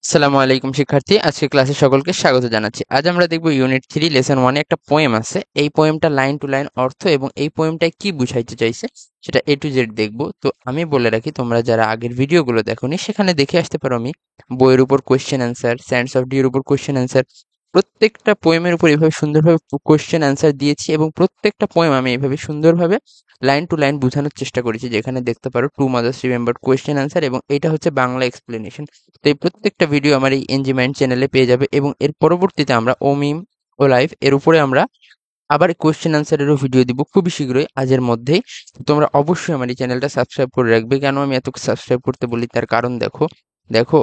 আসসালামু আলাইকুম শিক্ষার্থী, আজকে ক্লাসে সকলকে স্বাগত জানাচ্ছি। আজ আমরা দেখব ইউনিট 3 লেসন 1 এ একটা পোয়েম আছে। এই পোয়েমটা লাইন টু লাইন অর্থ এবং এই পোয়েমটায় কি বুঝাইতে চাইছে সেটা এ টু জেড দেখব। তো আমি বলে রাখি, তোমরা যারা আগের ভিডিওগুলো দেখোনি সেখানে দেখে আসতে পারো। আমি বইয়ের উপর question answer, sands of D এর উপর কোয়েশ্চেন অ্যান্সার, প্রত্যেকটা পোয়েমের উপর এইভাবে সুন্দরভাবে কোয়েশ্চেন অ্যান্সার দিয়েছি এবং প্রত্যেকটা পোয়েম আমি এইভাবে সুন্দরভাবে লাইন টু লাইন বোঝানোর চেষ্টা করেছি, যেখানে দেখতে পারো to mothers remembered question answer, এবং এটা হচ্ছে বাংলা এক্সপ্লেনেশন। তো এই প্রত্যেকটা ভিডিও আমার এই এনজি মাইন্ড চ্যানেলে পেয়ে যাবে এবং এর পরবর্তীতে আমরা ও মিম ও লাইভ এর উপরে আমরা আবার কোয়েশ্চেন আনসারেরও ভিডিও দিব খুবই শীঘ্রই, আজের মধ্যেই। তোমরা অবশ্যই আমার এই চ্যানেলটা সাবস্ক্রাইব করে রাখবে। কেন আমি এত সাবস্ক্রাইব করতে বলি তার কারণ দেখো দেখো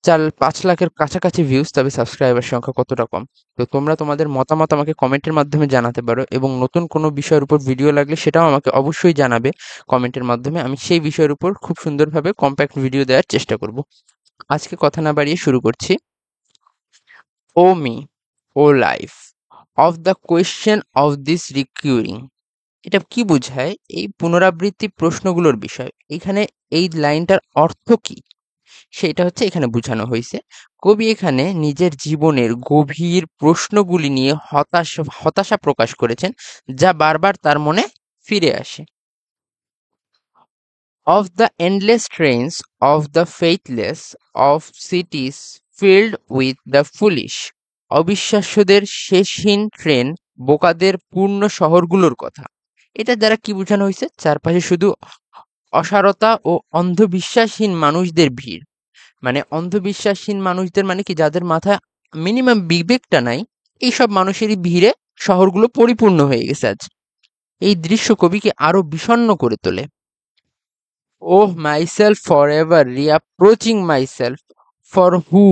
4-5 লাখের কাছাকাছি ভিউজ, তবে সাবস্ক্রাইবার সংখ্যা কতটা কম। তো তোমরা তোমাদের মতামত আমাকে কমেন্টের মাধ্যমে জানাতে পারো এবং নতুন কোনো বিষয়ের উপর ভিডিও লাগলে সেটাও আমাকে অবশ্যই জানাবে কমেন্টের মাধ্যমে। আমি সেই বিষয়ের উপর খুব সুন্দরভাবে কম্প্যাক্ট ভিডিও দেওয়ার চেষ্টা করব। আজকে কথা না বাড়িয়ে শুরু করছি। O me, O life, of the question of this recurring. এটা কি বোঝায়? এই পুনরাবৃত্তি প্রশ্নগুলোর বিষয়। এখানে এই লাইনটার অর্থ কি সেটা হচ্ছে এখানে বোঝানো হয়েছে। কবি এখানে নিজের জীবনের গভীর প্রশ্নগুলি নিয়ে হতাশা প্রকাশ করেছেন, যা বারবার তার মনে ফিরে আসে। Of the endless trains of the faithless of cities filled with the foolish. অবিশ্বাস্যদের শেষহীন ট্রেন, বোকাদের পূর্ণ শহরগুলোর কথা। এটা দ্বারা কি বোঝানো হয়েছে? চারপাশে শুধু অসারতা ও অন্ধবিশ্বাসহীন মানুষদের ভিড়। মানে অন্ধবিশ্বাসহীন মানুষদের মানে কি, যাদের মাথায় মিনিমাম বিবেকটা নাই, এইসব মানুষেরই ভিড়ে শহরগুলো পরিপূর্ণ হয়ে গেছে আজ। এই দৃশ্য কবিকে আরো বিষণ্ণ করে তোলে। Oh myself forever reproaching myself, for who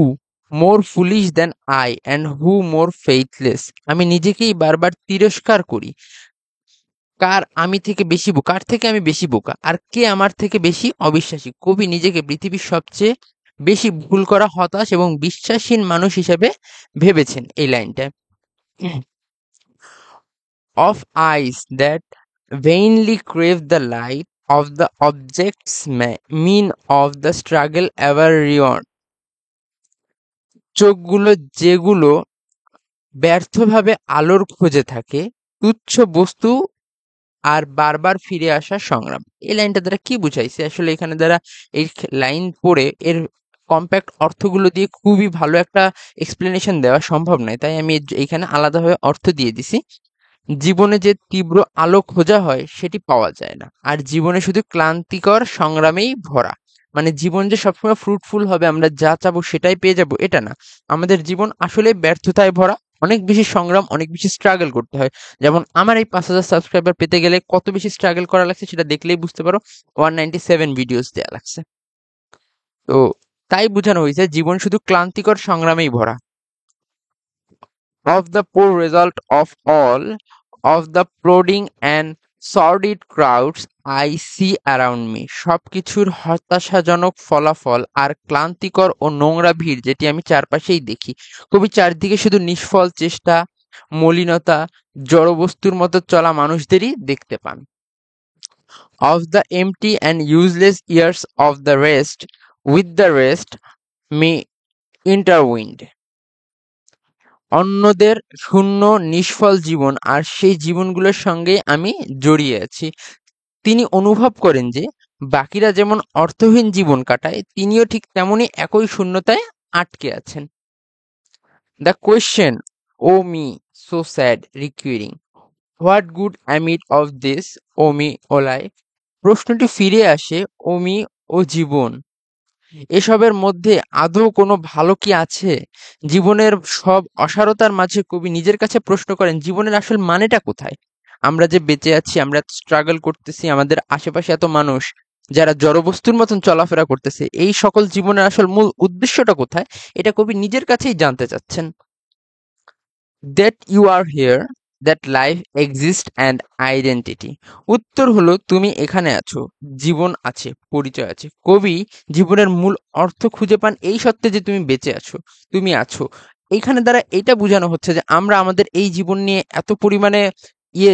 more foolish than I and who more faithless. আমি নিজেকেই বারবার তিরস্কার করি। কার থেকে আমি বেশি বোকা, আর কে আমার থেকে বেশি অবিশ্বাসী। কবি নিজেকে পৃথিবীর সবচেয়ে বেশি ভুল করা, হতাশ এবং বিশ্বাসহীন মানুষ হিসেবে ভেবেছেন এই লাইনটা। Of eyes that vainly crave the light of the objects mean of the struggle ever reward. চোখগুলো যেগুলো ব্যর্থভাবে আলোর খোঁজে থাকে, তুচ্ছ বস্তু আর বারবার ফিরে আসার সংগ্রাম। এই লাইনটা দ্বারা কি বুঝাইছে? আসলে এখানে দ্বারা এই লাইন পড়ে এর কম্প্যাক্ট অর্থগুলো দিয়ে খুবই ভালো একটা এক্সপ্লেনেশন দেওয়া সম্ভব নয়, তাই আমি এইখানে আলাদাভাবে অর্থ দিয়ে দিছি। জীবনে যে তীব্র আলো খোঁজা হয় সেটি পাওয়া যায় না, আর জীবনে শুধু ক্লান্তিকর সংগ্রামেই ভরা। মানে জীবন যে সবসময় ফ্রুটফুল হবে, আমরা যা চাবো সেটাই পেয়ে যাবো, এটা না। আমাদের জীবন আসলে ব্যর্থতায় ভরা, অনেক বেশি সংগ্রাম, অনেক বেশি স্ট্রাগল করতে হয়। যেমন আমার এই 5,000 সাবস্ক্রাইবার পেতে গেলে কত বেশি স্ট্রাগল করা লাগছে সেটা দেখলেই বুঝতে পারো। 197 ভিডিওস দেয়া লাগছে। তো তাই বোঝানো হয়েছে জীবন শুধু ক্লান্তিকর সংগ্রামেই ভরা। of the poor result of all, of the plodding and sordid crowds I see around me। সবকিছুর হতাশাজনক ফলাফল আর ক্লান্তিকর ও নোংরা ভিড় যেটি আমি চারপাশেই দেখি। কবি চারদিকে শুধু নিষ্ফল চেষ্টা, মলিনতা, জড়বস্তুর মতো চলা মানুষদেরই দেখতে পান। of the empty and useless years of the rest, with the rest me intertwined। অন্যদের শূন্য নিষ্ফল জীবন আর সেই জীবনগুলোর সঙ্গে আমি জড়িয়ে আছি। তিনি অনুভব করেন যে বাকিরা যেমন অর্থহীন জীবন কাটায়, তিনিও ঠিক তেমনই একই শূন্যতায় আটকে আছেন। The question, O me so sad recurring, what good amid of this, O me O life. প্রশ্নটি ফিরে আসে, ও মি ও জীবন, এসবের মধ্যে আদৌ কোনো ভালো কি আছে? জীবনের সব অসারতার মাঝে কবি নিজের কাছে প্রশ্ন করেন, জীবনের আসল মানেটা কোথায়? আমরা যে বেঁচে আছি, আমরা স্ট্রাগল করতেছি, আমাদের আশেপাশে এত মানুষ যারা জড়বস্তুর মতন চলাফেরা করতেছে, এই সকল জীবনের আসল মূল উদ্দেশ্যটা কোথায়? এটা কবি নিজের কাছেই জানতে চাচ্ছেন। That you are here, that life exist and identity. উত্তর হলো তুমি এখানে আছো, জীবন আছে, পরিচয় আছে। কবি জীবনের মূল অর্থ খুঁজে পান এই সত্ত্বে যে তুমি বেঁচে আছো, তুমি আছো। এইখানে দ্বারা এটা বোঝানো হচ্ছে যে আমরা আমাদের এই জীবন নিয়ে এত পরিমাণে ইয়ে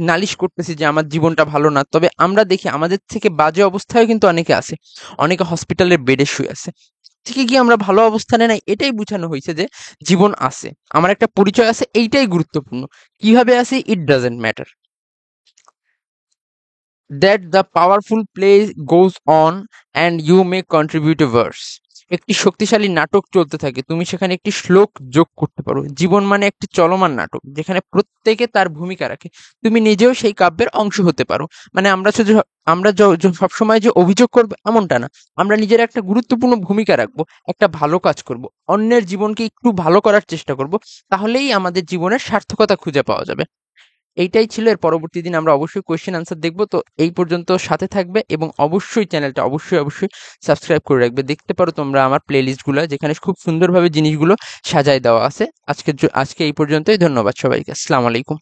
নালিশ করতেছি যে আমার জীবনটা ভালো না, তবে আমরা দেখি আমাদের থেকে বাজে অবস্থায় কিন্তু অনেকে আছে, অনেকে হসপিটালের বেডে শুয়ে আছে। থেকে গিয়ে আমরা ভালো অবস্থানে নাই, এটাই বোঝানো হয়েছে যে জীবন আছে, আমার একটা পরিচয় আছে, এইটাই গুরুত্বপূর্ণ। কিভাবে আছি it doesn't matter. That the powerful play goes on and you may contribute a verse. একটি শক্তিশালী নাটক চলতে থাকে, তুমি সেখানে একটি শ্লোক যোগ করতে পারো। জীবন মানে একটি চলমান নাটক যেখানে প্রত্যেকে তার ভূমিকা রাখে, তুমি নিজেও সেই কাব্যের অংশ হতে পারো। মানে আমরা সবসময় যে অভিযোগ করবো এমনটা না, আমরা নিজের একটা গুরুত্বপূর্ণ ভূমিকা রাখবো, একটা ভালো কাজ করব, অন্যের জীবনকে একটু ভালো করার চেষ্টা করব, তাহলেই আমাদের জীবনের সার্থকতা খুঁজে পাওয়া যাবে। এইটাই ছিল। এর পরবর্তী দিন আমরা অবশ্যই কোয়েশ্চেন আনসার দেখবো। তো এই পর্যন্ত সাথে থাকবে এবং অবশ্যই চ্যানেলটা অবশ্যই সাবস্ক্রাইব করে রাখবে। দেখতে পারো তোমরা আমার প্লে লিস্টগুলো, যেখানে খুব সুন্দরভাবে জিনিসগুলো সাজায় দেওয়া আছে। আজকে এই পর্যন্তই। ধন্যবাদ সবাইকে। আসসালামু আলাইকুম।